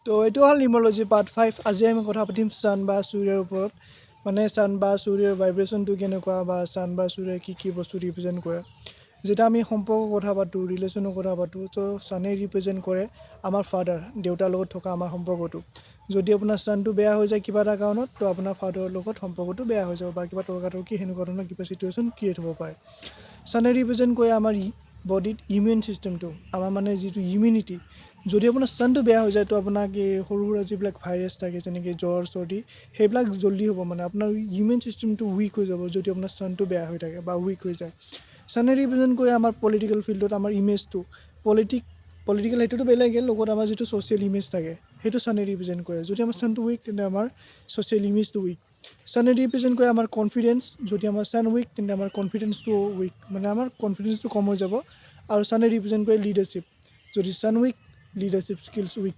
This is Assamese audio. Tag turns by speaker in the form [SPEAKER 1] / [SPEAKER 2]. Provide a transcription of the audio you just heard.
[SPEAKER 1] তো এইটো হ'ল নিউমৰলজি পাৰ্ট 5। আজি আমি কথা পাতিম চান বা সূৰ্যৰ ওপৰত, মানে চান বা সূৰ্যৰ ভাইব্ৰেশ্যনটো কেনেকুৱা বা চান বা সূৰ্যই কি বস্তু ৰিপ্ৰেজেণ্ট কৰে। যেতিয়া আমি সম্পৰ্কৰ কথা পাতোঁ, ৰিলেশ্যনৰ কথা পাতোঁ, তো চানে ৰিপ্ৰেজেণ্ট কৰে আমাৰ ফাদাৰ, দেউতাৰ লগত থকা আমাৰ সম্পৰ্কটো। যদি আপোনাৰ চানটো বেয়া হৈ যায় কিবা এটা কাৰণত, তো আপোনাৰ ফাদাৰৰ লগত সম্পৰ্কটো বেয়া হৈ যাব বা কিবা তৰ্কাতৰ্কি সেনেকুৱা ধৰণৰ কিবা চিটুৱেশ্যন ক্ৰিয়েট হ'ব পাৰে। চানে ৰিপ্ৰেজেণ্ট কৰে আমাৰ বডিত ইমিউন ছিষ্টেমটো, আমাৰ মানে যিটো ইমিউনিটি। যদি আপোনাৰ চানটো বেয়া হৈ যায়, তো আপোনাক এই সৰু সুৰা যিবিলাক ভাইৰাছ থাকে, যেনেকৈ জ্বৰ চৰ্দি, সেইবিলাক জল্দি হ'ব। মানে আপোনাৰ ইমিউন ছিষ্টেমটো উইক হৈ যাব যদি আপোনাৰ চানটো বেয়া হৈ থাকে বা উইক হৈ যায়। চানে ৰিপ্ৰেজেণ্ট কৰে আমাৰ পলিটিকেল ফিল্ডত আমাৰ ইমেজটো। পলিটিকেল সেইটোতো বেলেগে, লগত আমাৰ যিটো ছ'চিয়েল ইমেজ থাকে সেইটো চানে ৰিপ্ৰেজেণ্ট কৰে। যদি আমাৰ চানটো উইক, তেন্তে আমাৰ ছ'চিয়েল ইমেজটো উইক। চানে ৰিপ্ৰেজেণ্ট কৰে আমাৰ কনফিডেঞ্চ। যদি আমাৰ চান উইক, তেন্তে আমাৰ কনফিডেঞ্চটো উইক, মানে আমাৰ কনফিডেঞ্চটো কম হৈ যাব। আৰু চানে ৰিপ্ৰেজেণ্ট কৰে লিডাৰশ্বিপ। যদি চান উইক, লিডাৰশ্বিপ স্কিলছ উইক।